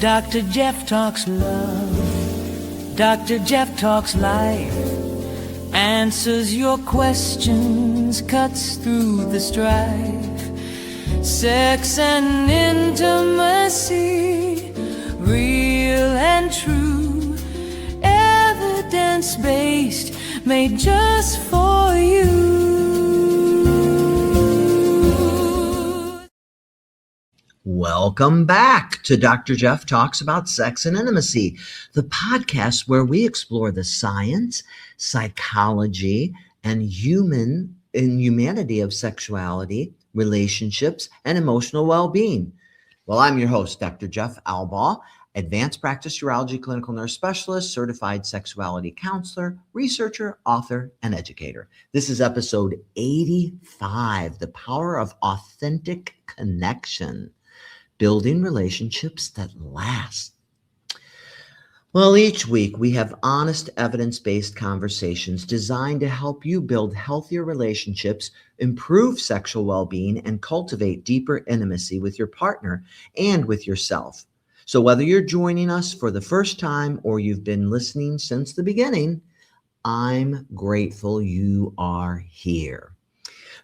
Dr. Jeff talks love. Dr. Jeff talks life. Answers your questions, cuts through the strife. Sex and intimacy, real and true. Evidence-based, made just for you. Welcome back to Dr. Jeff Talks About Sex and Intimacy, the podcast where we explore the science, psychology, and humanity of sexuality, relationships, and emotional well-being. Well, I'm your host, Dr. Jeff Albaugh, advanced practice urology clinical nurse specialist, certified sexuality counselor, researcher, author, and educator. This is episode 85, The Power of Authentic Connection. Building relationships that last. Well, each week we have honest, evidence-based conversations designed to help you build healthier relationships, improve sexual well-being, and cultivate deeper intimacy with your partner and with yourself. So whether you're joining us for the first time or you've been listening since the beginning, I'm grateful you are here.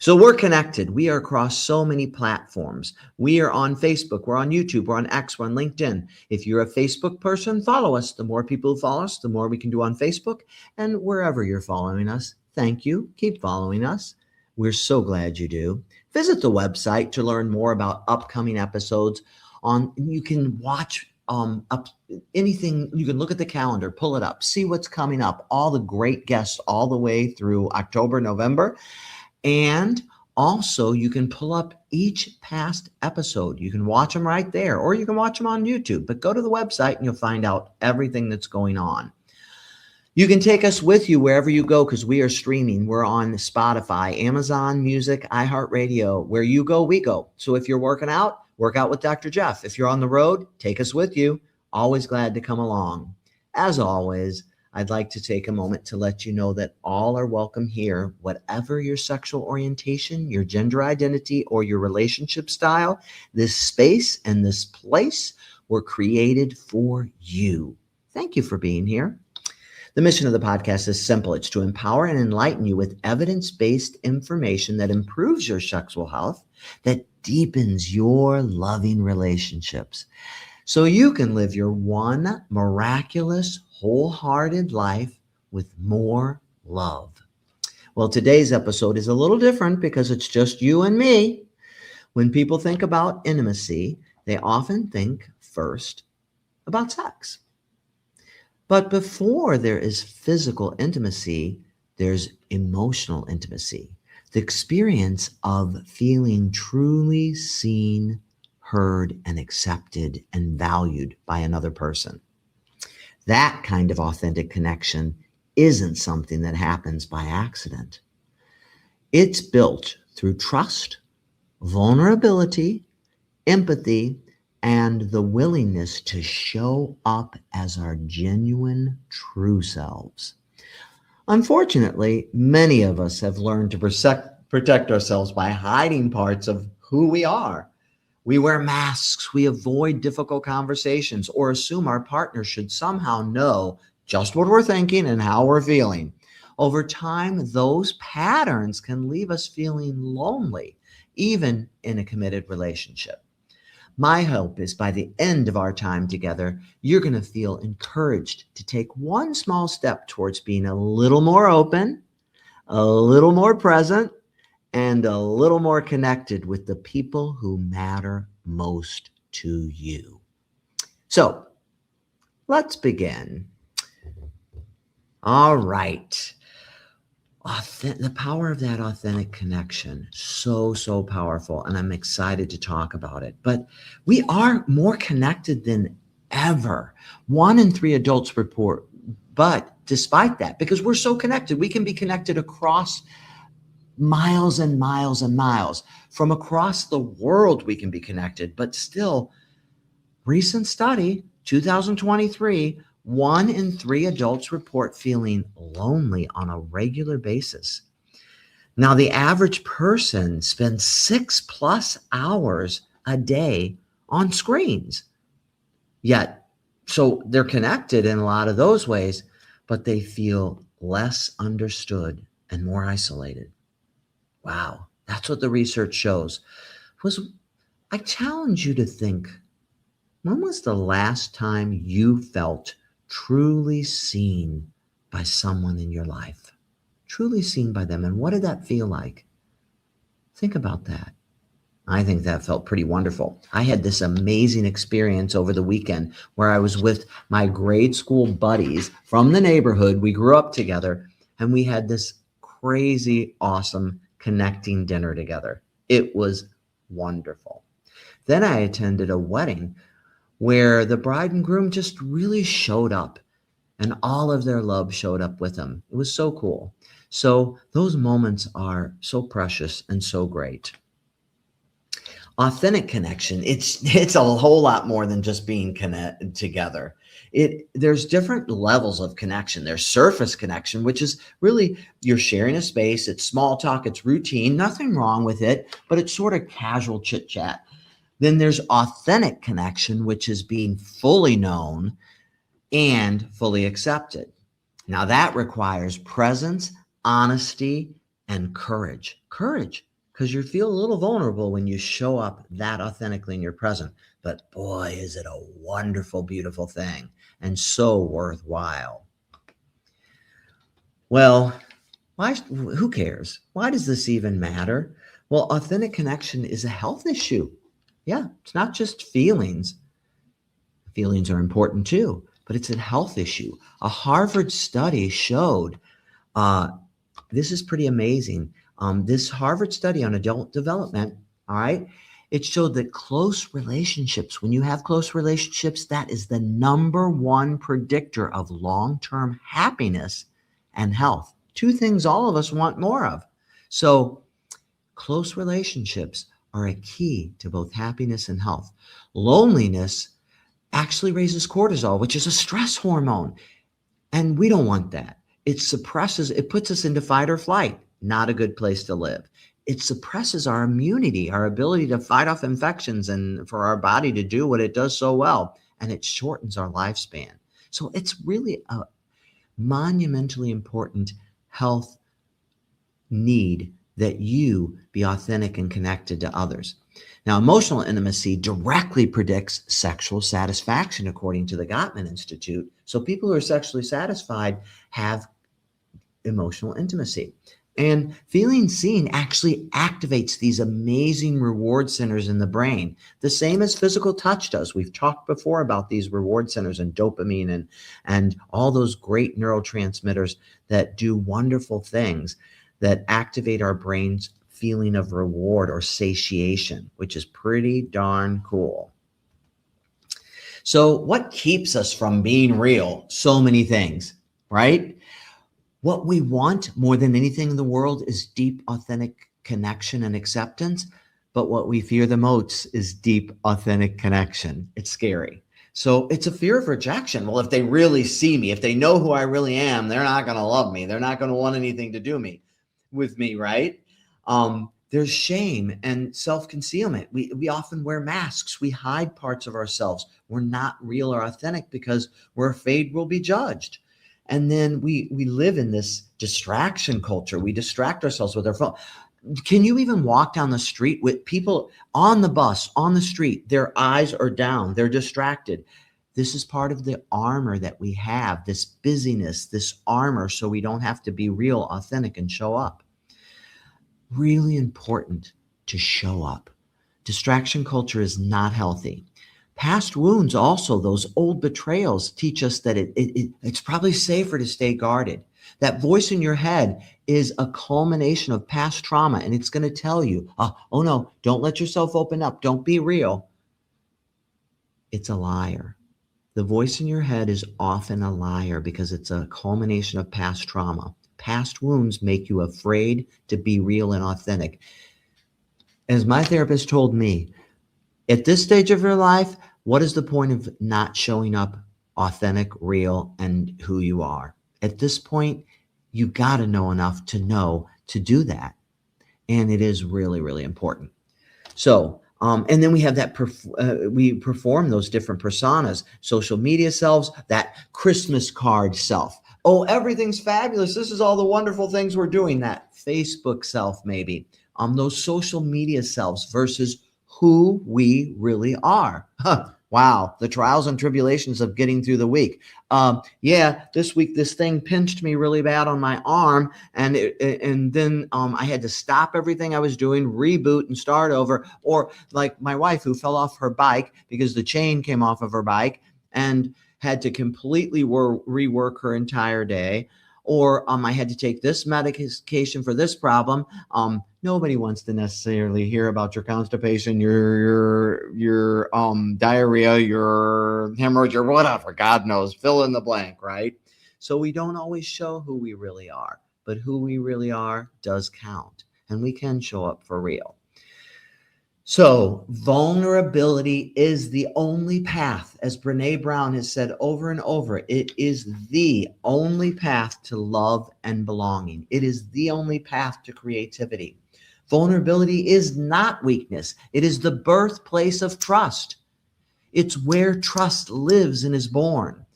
So we're connected. We are across so many platforms. We are on Facebook, we're on YouTube, we're on X, we're on LinkedIn. If you're a Facebook person, follow us. The more people who follow us, the more we can do on Facebook. And wherever you're following us, thank you. Keep following us. We're so glad you do. Visit the website to learn more about upcoming episodes. You can watch up anything. You can look at the calendar, pull it up, see what's coming up. All the great guests all the way through October, November. And also you can pull up each past episode. You can watch them right there, or you can watch them on YouTube, but go to the website and you'll find out everything that's going on. You can take us with you wherever you go because we are streaming. We're on Spotify, Amazon Music, iHeartRadio. Where you go, we go. So if you're working out, work out with Dr. Jeff. If you're on the road, take us with you. Always glad to come along. As always, I'd like to take a moment to let you know that all are welcome here, whatever your sexual orientation, your gender identity, or your relationship style. This space and this place were created for you. Thank you for being here. The mission of the podcast is simple. It's to empower and enlighten you with evidence-based information that improves your sexual health, that deepens your loving relationships, so you can live your one miraculous, wholehearted life with more love. Well, today's episode is a little different because it's just you and me. When people think about intimacy, they often think first about sex. But before there is physical intimacy, there's emotional intimacy, the experience of feeling truly seen, heard, and accepted and valued by another person. That kind of authentic connection isn't something that happens by accident. It's built through trust, vulnerability, empathy, and the willingness to show up as our genuine, true selves. Unfortunately, many of us have learned to protect ourselves by hiding parts of who we are. We wear masks, we avoid difficult conversations, or assume our partner should somehow know just what we're thinking and how we're feeling. Over time, those patterns can leave us feeling lonely, even in a committed relationship. My hope is by the end of our time together, you're going to feel encouraged to take one small step towards being a little more open, a little more present, and a little more connected with the people who matter most to you. So let's begin. All right. The power of that authentic connection, so powerful. And I'm excited to talk about it. But we are more connected than ever. 1 in 3 adults report. But despite that, because we're so connected, we can be connected across miles and miles and miles. From across the world, we can be connected. But still, recent study, 2023, 1 in 3 adults report feeling lonely on a regular basis. Now, the average person spends 6+ hours a day on screens. Yet, so they're connected in a lot of those ways, but they feel less understood and more isolated. Wow, that's what the research shows. Was I challenge you to think, when was the last time you felt truly seen by someone in your life? Truly seen by them, and what did that feel like? Think about that. I think that felt pretty wonderful. I had this amazing experience over the weekend where I was with my grade school buddies from the neighborhood. We grew up together and we had this crazy, awesome connecting dinner together. It was wonderful. Then I attended a wedding where the bride and groom just really showed up and all of their love showed up with them. It was so cool. So those moments are so precious and so great. Authentic connection, it's a whole lot more than just being connected together. There's different levels of connection. There's surface connection, which is really you're sharing a space. It's small talk, it's routine, nothing wrong with it, but it's sort of casual chit chat. Then there's authentic connection, which is being fully known and fully accepted. Now that requires presence, honesty, and courage. Courage, because you feel a little vulnerable when you show up that authentically in your present. But boy, is it a wonderful, beautiful thing and so worthwhile. Well, who cares? Why does this even matter? Well, authentic connection is a health issue. Yeah, it's not just feelings. Feelings are important too, but it's a health issue. A Harvard study showed, this is pretty amazing. This Harvard study on adult development, all right, it showed that close relationships, when you have close relationships, that is the number one predictor of long-term happiness and health. Two things all of us want more of. So close relationships are a key to both happiness and health. Loneliness actually raises cortisol, which is a stress hormone. And we don't want that. It puts us into fight or flight, not a good place to live. It suppresses our immunity, our ability to fight off infections and for our body to do what it does so well. And it shortens our lifespan. So it's really a monumentally important health need that you be authentic and connected to others. Now, emotional intimacy directly predicts sexual satisfaction, according to the Gottman Institute. So people who are sexually satisfied have emotional intimacy. And feeling seen actually activates these amazing reward centers in the brain, the same as physical touch does. We've talked before about these reward centers and dopamine and all those great neurotransmitters that do wonderful things that activate our brain's feeling of reward or satiation, which is pretty darn cool. So what keeps us from being real? So many things, right? What we want more than anything in the world is deep, authentic connection and acceptance. But what we fear the most is deep, authentic connection. It's scary. So it's a fear of rejection. Well, if they really see me, if they know who I really am, they're not going to love me. They're not going to want anything to do with me, right? There's shame and self-concealment. We often wear masks. We hide parts of ourselves. We're not real or authentic because we're afraid we'll be judged. And then we live in this distraction culture. We distract ourselves with our phone. Can you even walk down the street with people on the bus, on the street? Their eyes are down. They're distracted. This is part of the armor that we have, this busyness, this armor, so we don't have to be real, authentic, and show up. Really important to show up. Distraction culture is not healthy. Past wounds also, those old betrayals, teach us that it's probably safer to stay guarded. That voice in your head is a culmination of past trauma, and it's going to tell you, oh no, don't let yourself open up. Don't be real. It's a liar. The voice in your head is often a liar because it's a culmination of past trauma. Past wounds make you afraid to be real and authentic. As my therapist told me, at this stage of your life, what is the point of not showing up authentic, real, and who you are? At this point, you got to know enough to know to do that. And it is really, really important. So And then we have that, we perform those different personas, social media selves, that Christmas card self. Oh, everything's fabulous. This is all the wonderful things we're doing. That Facebook self, maybe. Those social media selves versus who we really are. Huh. Wow, the trials and tribulations of getting through the week. Yeah, this week this thing pinched me really bad on my arm, and then I had to stop everything I was doing, reboot, and start over. Or like my wife, who fell off her bike because the chain came off of her bike and had to completely rework her entire day. Or I had to take this medication for this problem. Nobody wants to necessarily hear about your constipation, your diarrhea, your hemorrhage, or whatever. God knows, fill in the blank, right? So we don't always show who we really are, but who we really are does count, and we can show up for real. So vulnerability is the only path, as Brene Brown has said over and over. It is the only path to love and belonging. It is the only path to creativity. Vulnerability is not weakness. It is the birthplace of trust. It's where trust lives and is born.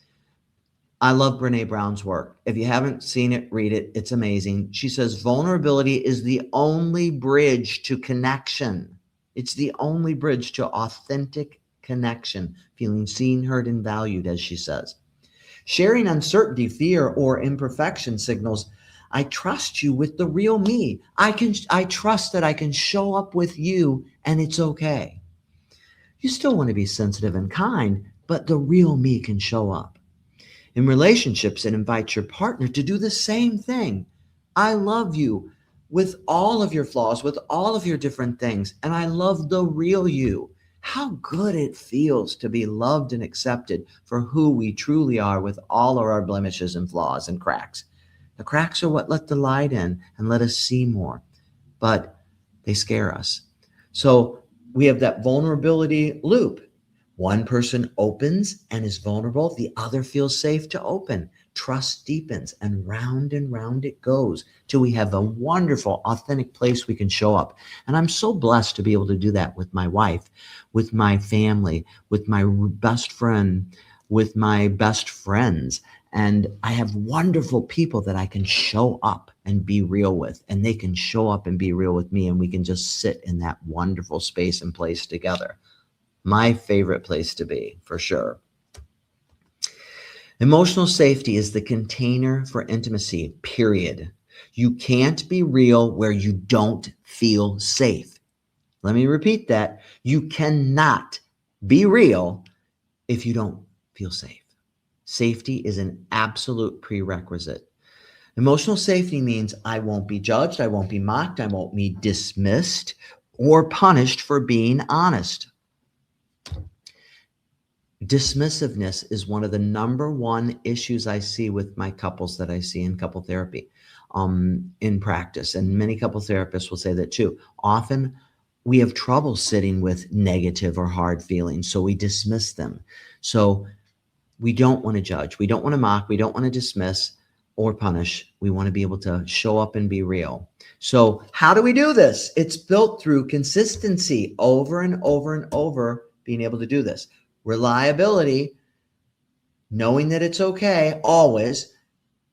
I love Brene Brown's work. If you haven't seen it, read it. It's amazing. She says vulnerability is the only bridge to connection. It's the only bridge to authentic connection, feeling seen, heard, and valued, as she says. Sharing uncertainty, fear, or imperfection signals, I trust you with the real me. I trust that I can show up with you and it's okay. You still want to be sensitive and kind, but the real me can show up. In relationships, it invites your partner to do the same thing. I love you with all of your flaws, with all of your different things, and I love the real you. How good it feels to be loved and accepted for who we truly are with all of our blemishes and flaws and cracks. The cracks are what let the light in and let us see more, but they scare us. So we have that vulnerability loop. One person opens and is vulnerable. The other feels safe to open. Trust deepens, and round it goes till we have a wonderful, authentic place we can show up. And I'm so blessed to be able to do that with my wife, with my family, with my best friend, with my best friends. And I have wonderful people that I can show up and be real with, and they can show up and be real with me, and we can just sit in that wonderful space and place together. My favorite place to be, for sure. Emotional safety is the container for intimacy, period. You can't be real where you don't feel safe. Let me repeat that. You cannot be real if you don't feel safe. Safety is an absolute prerequisite. Emotional safety means I won't be judged, I won't be mocked, I won't be dismissed or punished for being honest. Dismissiveness is one of the number one issues I see with my couples that I see in couple therapy, in practice. And many couple therapists will say that too. Often we have trouble sitting with negative or hard feelings, so we dismiss them. So we don't want to judge. We don't want to mock. We don't want to dismiss or punish. We want to be able to show up and be real. So how do we do this? It's built through consistency, over and over and over, being able to do this. Reliability, knowing that it's okay, always.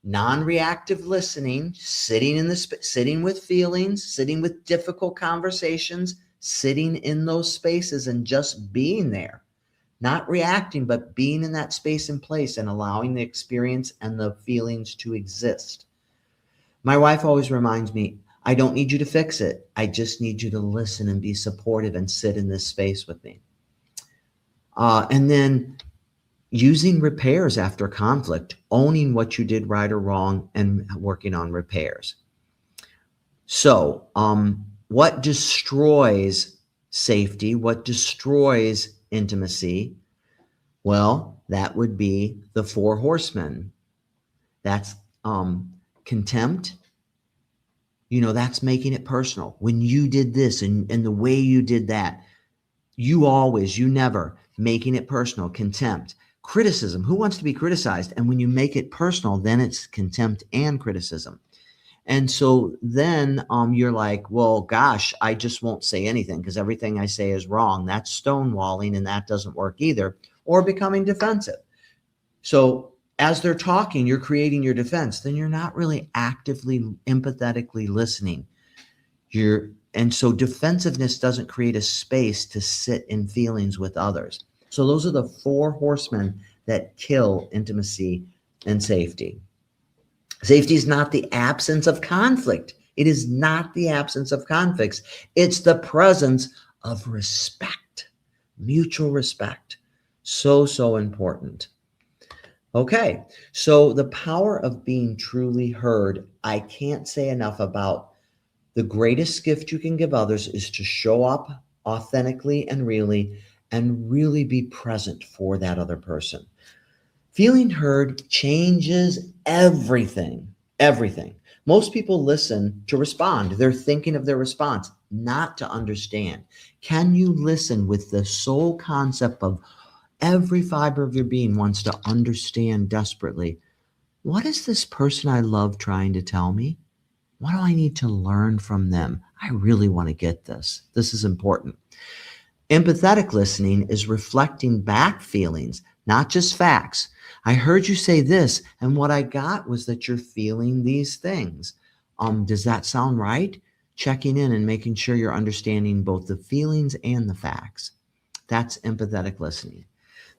Non-reactive listening, sitting with feelings, sitting with difficult conversations, sitting in those spaces and just being there. Not reacting, but being in that space and place and allowing the experience and the feelings to exist. My wife always reminds me, I don't need you to fix it. I just need you to listen and be supportive and sit in this space with me. And then using repairs after conflict, owning what you did right or wrong, and working on repairs. So what destroys safety? What destroys intimacy? Well, that would be the 4 horsemen. That's contempt. That's making it personal. When you did this and the way you did that, you never, making it personal. Contempt. Criticism. Who wants to be criticized? And when you make it personal, then it's contempt and criticism. And so then you're like, well, gosh, I just won't say anything because everything I say is wrong. That's stonewalling, and that doesn't work either. Or becoming defensive. So as they're talking, you're creating your defense. Then you're not really actively, empathetically listening. And so defensiveness doesn't create a space to sit in feelings with others. So those are the 4 horsemen that kill intimacy and safety. Safety is not the absence of conflict. It is not the absence of conflicts. It's the presence of respect, mutual respect. So, so important. Okay, so the power of being truly heard. I can't say enough about the greatest gift you can give others is to show up authentically and really be present for that other person. Feeling heard changes everything. Everything. Most people listen to respond. They're thinking of their response, not to understand. Can you listen with the sole concept of every fiber of your being wants to understand desperately? What is this person I love trying to tell me? What do I need to learn from them? I really want to get this. This is important. Empathetic listening is reflecting back feelings, not just facts. I heard you say this, and what I got was that you're feeling these things. Does that sound right? Checking in and making sure you're understanding both the feelings and the facts. That's empathetic listening.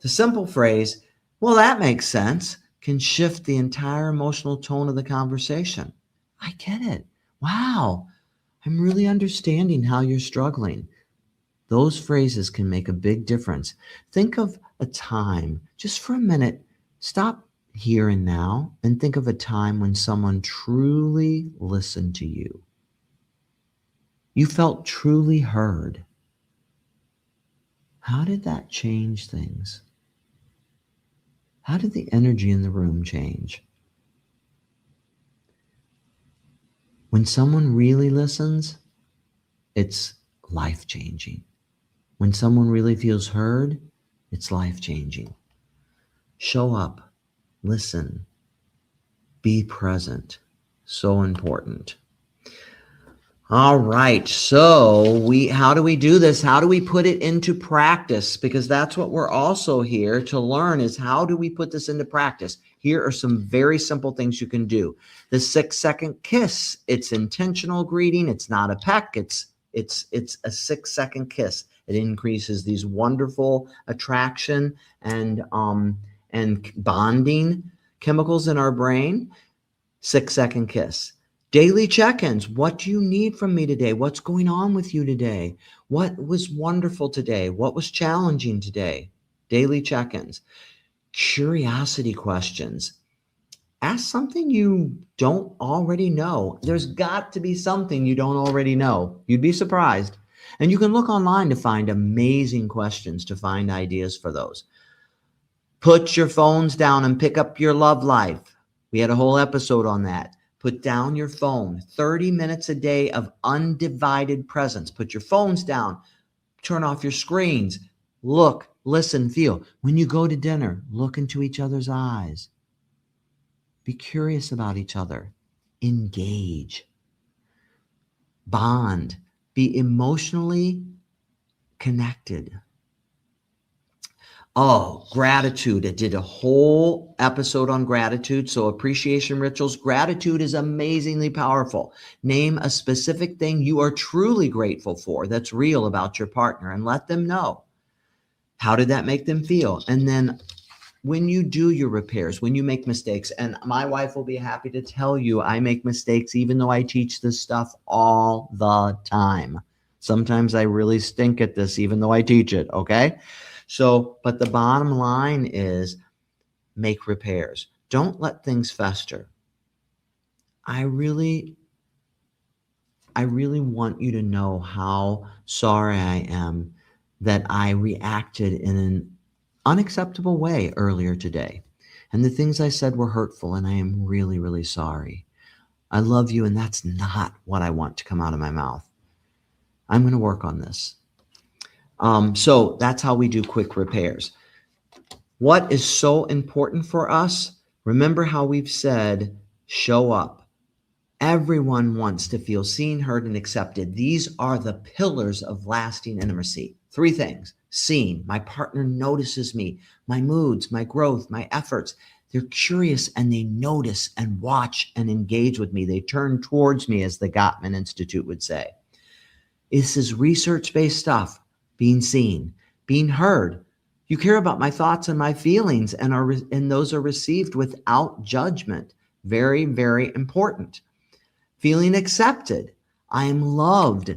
The simple phrase, well, that makes sense, can shift the entire emotional tone of the conversation. I get it. Wow, I'm really understanding how you're struggling. Those phrases can make a big difference. Think of a time, just for a minute, stop here and now and think of a time when someone truly listened to you. You felt truly heard. How did that change things? How did the energy in the room change? When someone really listens, it's life-changing. When someone really feels heard, it's life-changing. Show up, listen, be present. So important. All right. So how do we do this? How do we put it into practice? Because that's what we're also here to learn is how do we put this into practice? Here are some very simple things you can do. The 6-second kiss. It's intentional greeting. It's not a peck. It's a 6-second kiss. It increases these wonderful attraction and bonding chemicals in our brain. 6-second kiss. Daily check-ins. What do you need from me today? What's going on with you today? What was wonderful today? What was challenging today? Daily check-ins. Curiosity questions. Ask something you don't already know. There's got to be something you don't already know. You'd be surprised. And you can look online to find amazing questions, to find ideas for those. Put your phones down and pick up your love life. We had a whole episode on that. Put down your phone. 30 minutes a day of undivided presence. Put your phones down. Turn off your screens. Look, listen, feel. When you go to dinner, look into each other's eyes. Be curious about each other. Engage. Bond. Be emotionally connected. Oh, gratitude. I did a whole episode on gratitude. So appreciation rituals. Gratitude is amazingly powerful. Name a specific thing you are truly grateful for that's real about your partner and let them know. How did that make them feel? And then when you do your repairs, when you make mistakes, and my wife will be happy to tell you I make mistakes even though I teach this stuff all the time. Sometimes I really stink at this even though I teach it, okay? So, but the bottom line is make repairs. Don't let things fester. I really want you to know how sorry I am that I reacted in an unacceptable way earlier today. And the things I said were hurtful, and I am really, really sorry. I love you, and that's not what I want to come out of my mouth. I'm going to work on this. So that's how we do quick repairs. What is so important for us? Remember how we've said, show up. Everyone wants to feel seen, heard, and accepted. These are the pillars of lasting intimacy. 3 things. Seen. My partner notices me, my moods, my growth, my efforts. They're curious and they notice and watch and engage with me. They turn towards me, as the Gottman Institute would say. This is research-based stuff. Being seen, being heard. You care about my thoughts and my feelings, and those are received without judgment. Very, very important. Feeling accepted. I am loved,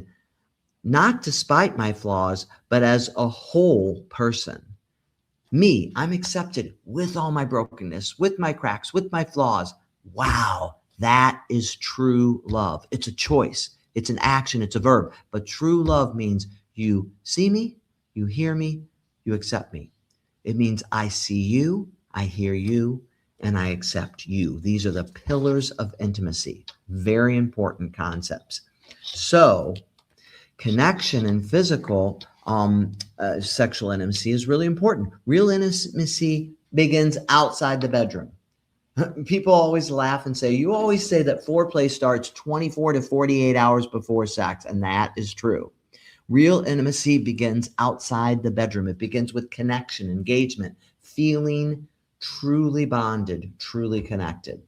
not despite my flaws, but as a whole person. Me, I'm accepted with all my brokenness, with my cracks, with my flaws. Wow, that is true love. It's a choice. It's an action. It's a verb. But true love means you see me, you hear me, you accept me. It means I see you, I hear you, and I accept you. These are the pillars of intimacy. Very important concepts. So, connection and physical sexual intimacy is really important. Real intimacy begins outside the bedroom. People always laugh and say, you always say that foreplay starts 24 to 48 hours before sex, and that is true. Real intimacy begins outside the bedroom. It begins with connection, engagement, feeling truly bonded, truly connected.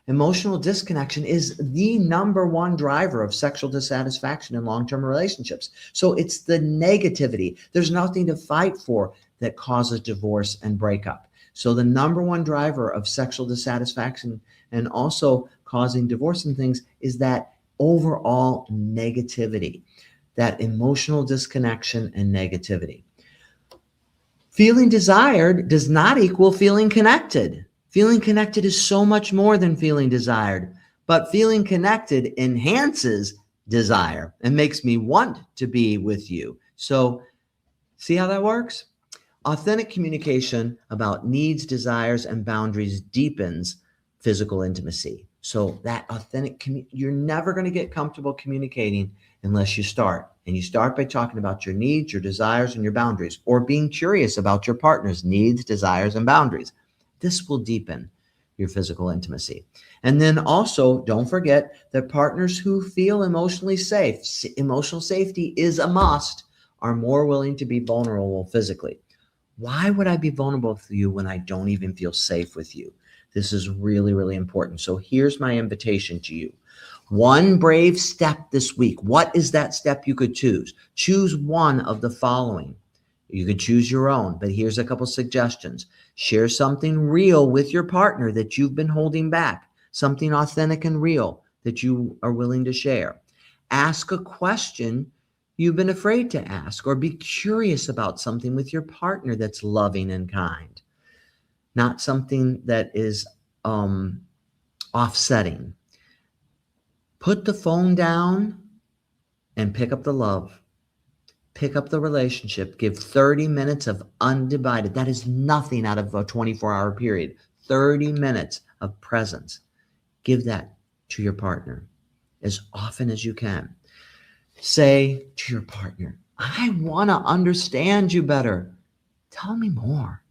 Emotional disconnection is the number one driver of sexual dissatisfaction in long-term relationships. So it's the negativity. There's nothing to fight for that causes divorce and breakup. So the number one driver of sexual dissatisfaction and also causing divorce and things is that overall negativity, that emotional disconnection and negativity. Feeling desired does not equal feeling connected. Feeling connected is so much more than feeling desired, but feeling connected enhances desire and makes me want to be with you. So see how that works? Authentic communication about needs, desires, and boundaries deepens physical intimacy. So that authentic, you're never going to get comfortable communicating unless you start. And you start by talking about your needs, your desires, and your boundaries, or being curious about your partner's needs, desires, and boundaries. This will deepen your physical intimacy. And then also, don't forget that partners who feel emotionally safe, emotional safety is a must, are more willing to be vulnerable physically. Why would I be vulnerable with you when I don't even feel safe with you? This is really, really important. So here's my invitation to you. One brave step this week. What is that step you could choose? Choose one of the following. You could choose your own, but here's a couple suggestions. Share something real with your partner that you've been holding back, something authentic and real that you are willing to share. Ask a question you've been afraid to ask, or be curious about something with your partner that's loving and kind, not something that is offsetting. Put the phone down and pick up the love. Pick up the relationship. Give 30 minutes of undivided. That is nothing out of a 24-hour period. 30 minutes of presence. Give that to your partner as often as you can. Say to your partner, I want to understand you better. Tell me more.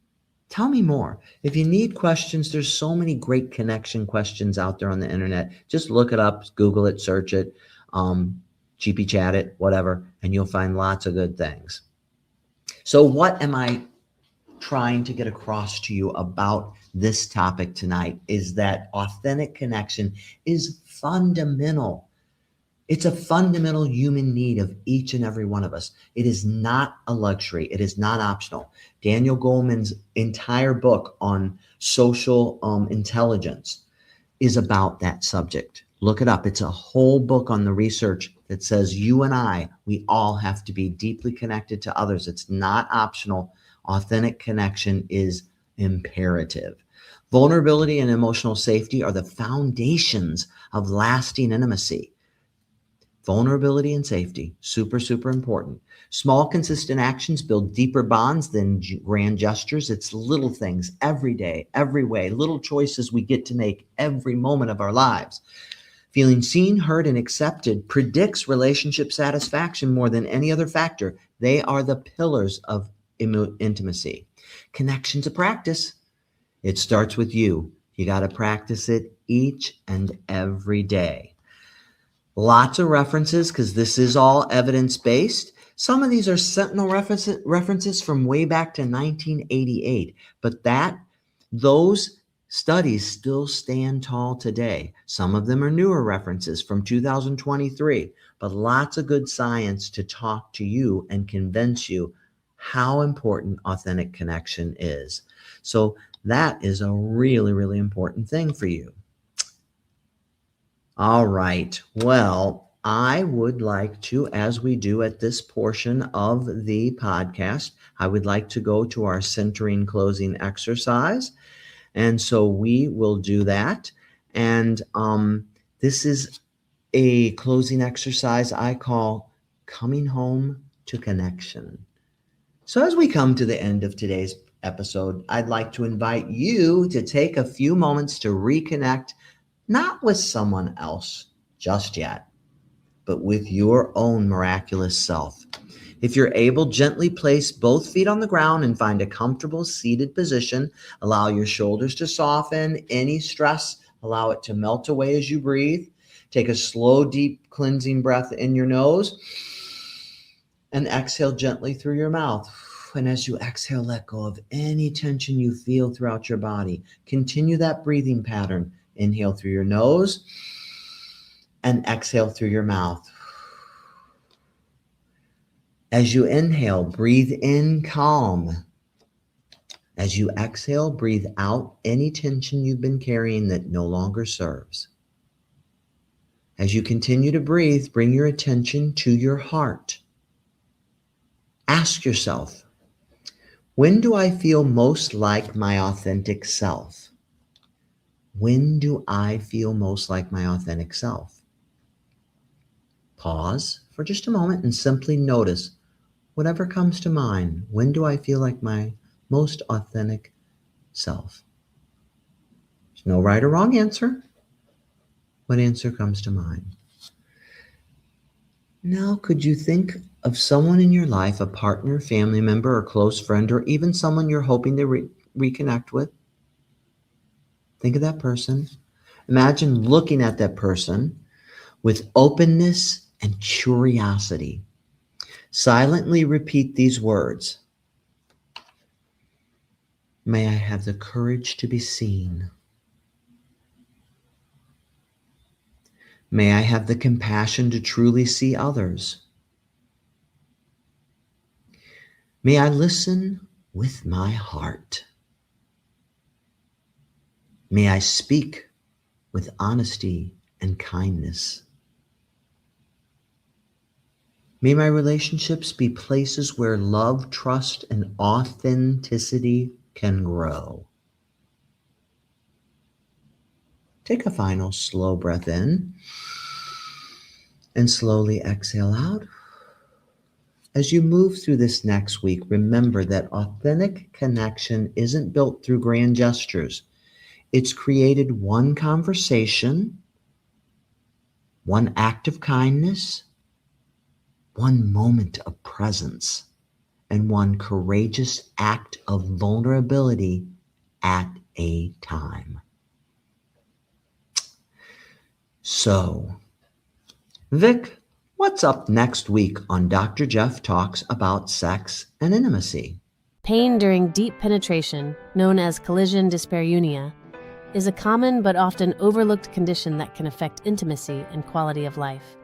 Tell me more. If you need questions, there's so many great connection questions out there on the internet. Just look it up, Google it, search it, GP chat it, whatever, and you'll find lots of good things. So what am I trying to get across to you about this topic tonight is that authentic connection is fundamental. It's a fundamental human need of each and every one of us. It is not a luxury. It is not optional. Daniel Goleman's entire book on social intelligence is about that subject. Look it up. It's a whole book on the research that says you and I, we all have to be deeply connected to others. It's not optional. Authentic connection is imperative. Vulnerability and emotional safety are the foundations of lasting intimacy. Vulnerability and safety, super, super important. Small, consistent actions build deeper bonds than grand gestures. It's little things every day, every way, little choices we get to make every moment of our lives. Feeling seen, heard, and accepted predicts relationship satisfaction more than any other factor. They are the pillars of intimacy. Connection's a practice. It starts with you. You got to practice it each and every day. Lots of references because this is all evidence-based. Some of these are sentinel references from way back to 1988, but those studies still stand tall today. Some of them are newer references from 2023, but lots of good science to talk to you and convince you how important authentic connection is. So that is a really, really important thing for you. All right. Well, I would like to, as we do at this portion of the podcast, I would like to go to our centering closing exercise. And so we will do that. And this is a closing exercise I call coming home to connection. So as we come to the end of today's episode, I'd like to invite you to take a few moments to reconnect, not with someone else just yet, but with your own miraculous self. If you're able, gently place both feet on the ground and find a comfortable seated position. Allow your shoulders to soften. Any stress, allow it to melt away as you breathe. Take a slow, deep cleansing breath in your nose and exhale gently through your mouth. And as you exhale, let go of any tension you feel throughout your body. Continue that breathing pattern. Inhale through your nose and exhale through your mouth. As you inhale, breathe in calm. As you exhale, breathe out any tension you've been carrying that no longer serves. As you continue to breathe, bring your attention to your heart. Ask yourself, when do I feel most like my authentic self? When do I feel most like my authentic self? Pause for just a moment and simply notice whatever comes to mind. When do I feel like my most authentic self? There's no right or wrong answer. What answer comes to mind? Now, could you think of someone in your life, a partner, family member, or close friend, or even someone you're hoping to reconnect with? Think of that person. Imagine looking at that person with openness and curiosity. Silently repeat these words. May I have the courage to be seen. May I have the compassion to truly see others. May I listen with my heart. May I speak with honesty and kindness. May my relationships be places where love, trust, and authenticity can grow. Take a final slow breath in and slowly exhale out. As you move through this next week, remember that authentic connection isn't built through grand gestures. It's created one conversation, one act of kindness, one moment of presence, and one courageous act of vulnerability at a time. So, Vic, what's up next week on Dr. Jeff Talks About Sex and Intimacy? Pain during deep penetration, known as collision dyspareunia, is a common but often overlooked condition that can affect intimacy and quality of life.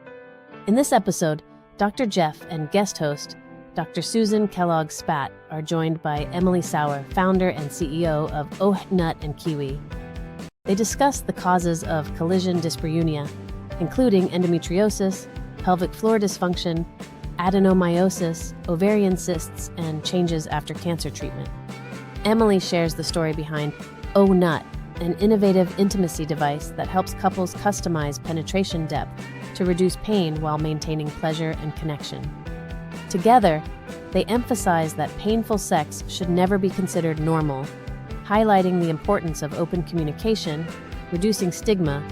In this episode, Dr. Jeff and guest host, Dr. Susan Kellogg Spatt, are joined by Emily Sauer, founder and CEO of Oh Nut and Kiwi. They discuss the causes of collision dyspareunia, including endometriosis, pelvic floor dysfunction, adenomyosis, ovarian cysts, and changes after cancer treatment. Emily shares the story behind Oh Nut, an innovative intimacy device that helps couples customize penetration depth to reduce pain while maintaining pleasure and connection. Together, they emphasize that painful sex should never be considered normal, highlighting the importance of open communication, reducing stigma,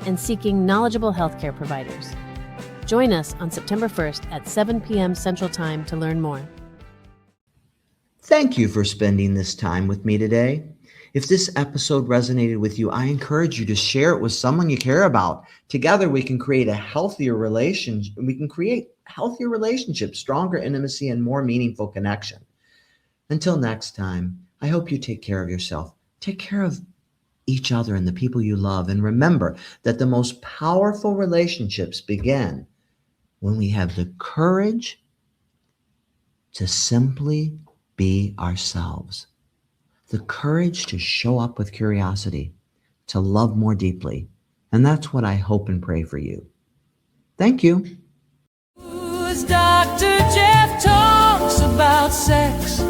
and seeking knowledgeable healthcare providers. Join us on September 1st at 7 p.m. Central Time to learn more. Thank you for spending this time with me today. If this episode resonated with you, I encourage you to share it with someone you care about. Together, we can create a healthier relationship. We can create healthier relationships, stronger intimacy, and more meaningful connection. Until next time, I hope you take care of yourself. Take care of each other and the people you love. And remember that the most powerful relationships begin when we have the courage to simply be ourselves. The courage to show up with curiosity, to love more deeply. And that's what I hope and pray for you. Thank you. As Dr. Jeff talks about sex.